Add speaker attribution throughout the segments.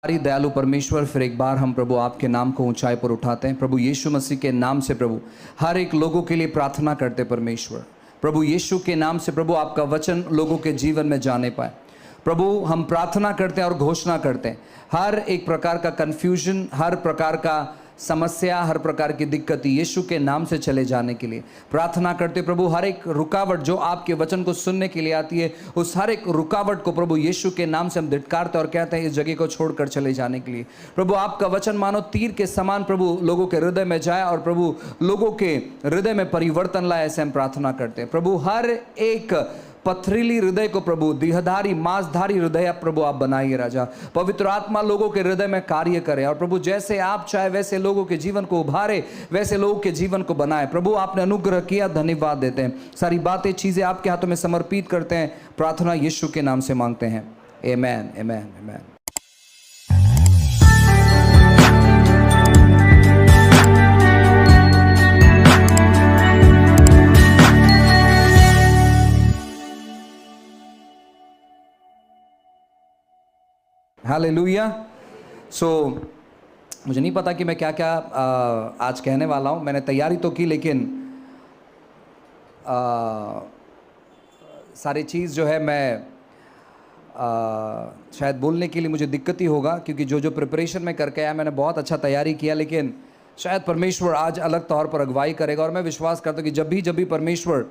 Speaker 1: हमारी दयालु परमेश्वर, फिर एक बार हम प्रभु आपके नाम को ऊंचाई पर उठाते हैं। प्रभु यीशु मसीह के नाम से प्रभु हर एक लोगों के लिए प्रार्थना करते परमेश्वर। प्रभु यीशु के नाम से प्रभु आपका वचन लोगों के जीवन में जाने पाए। प्रभु हम प्रार्थना करते हैं और घोषणा करते हैं, हर एक प्रकार का कन्फ्यूजन, हर प्रकार का समस्या, हर प्रकार की दिक्कत यीशु के नाम से चले जाने के लिए प्रार्थना करते। प्रभु हर एक रुकावट जो आपके वचन को सुनने के लिए आती है, उस हर एक रुकावट को प्रभु यीशु के नाम से हम धिक्कारते और कहते हैं इस जगह को छोड़कर चले जाने के लिए। प्रभु आपका वचन मानो तीर के समान प्रभु लोगों के हृदय में जाए और प्रभु लोगों के हृदय में परिवर्तन लाए, ऐसे हम प्रार्थना करते हैं। प्रभु हर एक पथरीली हृदय को प्रभु देहधारी मांसधारी हृदय प्रभु आप बनाइए राजा। पवित्र आत्मा लोगों के हृदय में कार्य करे और प्रभु जैसे आप चाहे वैसे लोगों के जीवन को उभारे, वैसे लोगों के जीवन को बनाए। प्रभु आपने अनुग्रह किया, धन्यवाद देते हैं। सारी बातें चीजें आपके हाथों में समर्पित करते हैं। प्रार्थना यीशु के नाम से मांगते हैं, आमेन आमेन आमेन। हालेलुया। मुझे नहीं पता कि मैं क्या क्या आज कहने वाला हूँ। मैंने तैयारी तो की, लेकिन सारी चीज़ जो है मैं शायद बोलने के लिए मुझे दिक्कत ही होगा, क्योंकि जो प्रिपरेशन मैं करके आया मैंने बहुत अच्छा तैयारी किया, लेकिन शायद परमेश्वर आज अलग तौर पर अगुवाई करेगा। और मैं विश्वास करता हूँ कि जब भी परमेश्वर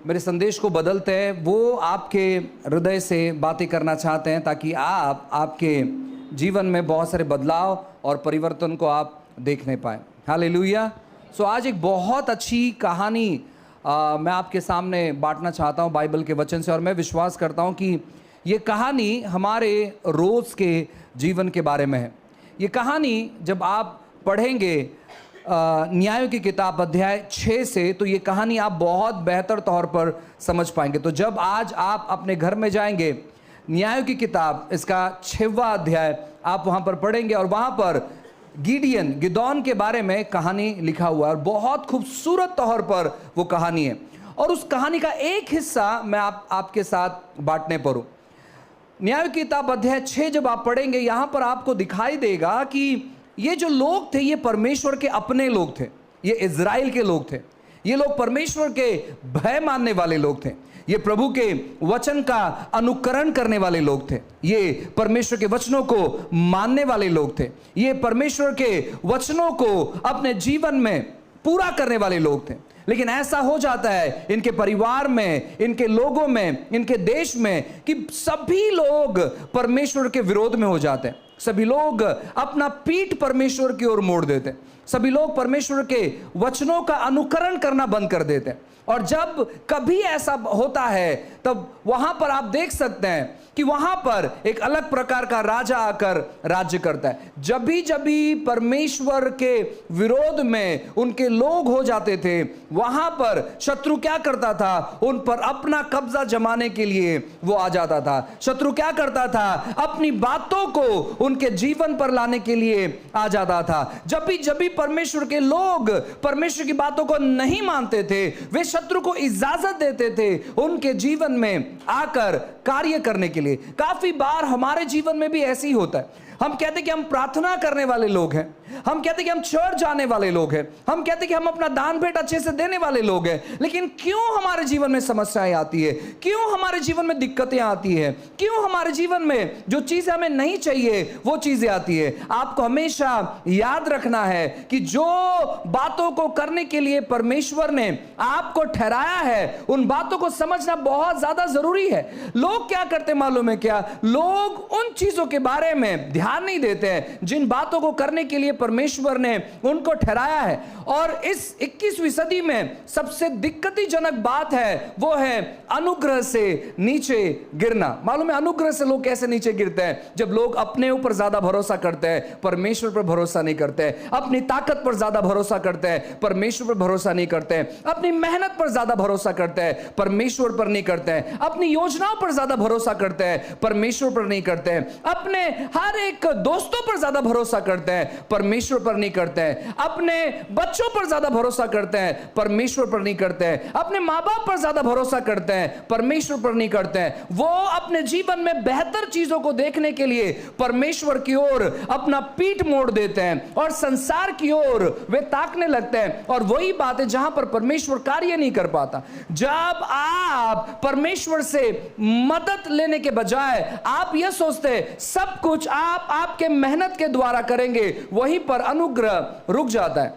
Speaker 1: मेरे संदेश को बदलते हैं, वो आपके हृदय से बातें करना चाहते हैं, ताकि आप आपके जीवन में बहुत सारे बदलाव और परिवर्तन को आप देखने पाएँ। हालेलुया। आज एक बहुत अच्छी कहानी मैं आपके सामने बांटना चाहता हूँ बाइबल के वचन से, और मैं विश्वास करता हूँ कि ये कहानी हमारे रोज़ के जीवन के बारे में है। ये कहानी जब आप पढ़ेंगे न्यायों की किताब अध्याय 6 से, तो ये कहानी आप बहुत बेहतर तौर पर समझ पाएंगे। तो जब आज आप अपने घर में जाएंगे, न्यायों की किताब इसका 6वां अध्याय आप वहाँ पर पढ़ेंगे, और वहाँ पर गिदोन के बारे में कहानी लिखा हुआ है, और बहुत खूबसूरत तौर पर वो कहानी है। और उस कहानी का एक हिस्सा मैं आपके साथ बांटने पर हूँ। न्यायों की किताब अध्याय 6 जब आप पढ़ेंगे, यहाँ पर आपको दिखाई देगा कि ये जो लोग थे, ये परमेश्वर के अपने लोग थे। ये इज़राइल के लोग थे। ये लोग परमेश्वर के भय मानने वाले लोग थे। ये प्रभु के वचन का अनुकरण करने वाले लोग थे। ये परमेश्वर के वचनों को मानने वाले लोग थे। ये परमेश्वर के वचनों को अपने जीवन में पूरा करने वाले लोग थे। लेकिन ऐसा हो जाता है इनके परिवार में, इनके लोगों में, इनके देश में, कि सभी लोग परमेश्वर के विरोध में हो जाते हैं। सभी लोग अपना पीठ परमेश्वर की ओर मोड़ देते हैं। सभी लोग परमेश्वर के वचनों का अनुकरण करना बंद कर देते हैं। और जब कभी ऐसा होता है, तब वहां पर आप देख सकते हैं कि वहां पर एक अलग प्रकार का राजा आकर राज्य करता है। जब भी परमेश्वर के विरोध में उनके लोग हो जाते थे, वहां पर शत्रु क्या करता था? उन पर अपना कब्जा जमाने के लिए वो आ जाता था। शत्रु क्या करता था? अपनी बातों को उनके जीवन पर लाने के लिए आ जाता था। जब भी परमेश्वर के लोग परमेश्वर की बातों को नहीं मानते थे, वे शत्रु को इजाजत देते थे उनके जीवन में आकर कार्य करने के लिए। काफी बार हमारे जीवन में भी ऐसे ही होता है। हम कहते हैं कि हम प्रार्थना करने वाले लोग हैं, हम कहते हैं कि हम चर्च जाने वाले लोग हैं, हम कहते हैं कि हम अपना दान भेंट अच्छे से देने वाले लोग हैं, लेकिन क्यों हमारे जीवन में समस्याएं आती है? क्यों हमारे जीवन में दिक्कतें आती है? क्यों हमारे जीवन में जो चीजें हमें नहीं चाहिए वो चीजें आती है? आपको हमेशा याद रखना है कि जो बातों को करने के लिए परमेश्वर ने आपको ठहराया है, उन बातों को समझना बहुत ज्यादा जरूरी है। लोग क्या करते मालूम है क्या? लोग उन चीजों के बारे में ध्यान नहीं देते हैं जिन बातों को करने के लिए परमेश्वर ने उनको ठहराया है। और इस 21वीं सदी में सबसे दिक्कतजनक बात है, वो है अनुग्रह से नीचे गिरना। मालूम है अनुग्रह से लोग कैसे नीचे गिरते हैं? जब लोग अपने ऊपर ज्यादा भरोसा करते हैं, परमेश्वर पर भरोसा नहीं करते हैं। अपनी ताकत पर ज्यादा भरोसा करते हैं, परमेश्वर पर भरोसा नहीं करते हैं। अपनी मेहनत पर ज्यादा भरोसा करते हैं, परमेश्वर पर नहीं करते हैं। अपनी योजनाओं पर ज्यादा भरोसा करते हैं, परमेश्वर पर नहीं करते हैं। अपने हर एक दोस्तों पर ज्यादा भरोसा करते हैं, परमेश्वर परमेश्वर पर नहीं करते हैं, अपने बच्चों पर ज्यादा भरोसा करते हैं, परमेश्वर पर नहीं करते हैं, अपने माँ बाप पर ज्यादा भरोसा करते हैं, परमेश्वर पर नहीं करते हैं। वो अपने जीवन में बेहतर चीजों को देखने के लिए परमेश्वर की ओर अपना पीठ मोड़ देते हैं और संसार की ओर वे ताकने लगते हैं। और वही बात है जहां पर परमेश्वर कार्य नहीं कर पाता। जब आप परमेश्वर से मदद लेने के बजाय आप यह सोचते हैं सब कुछ आप आपके मेहनत के द्वारा करेंगे, वहीं पर अनुग्रह रुक जाता है।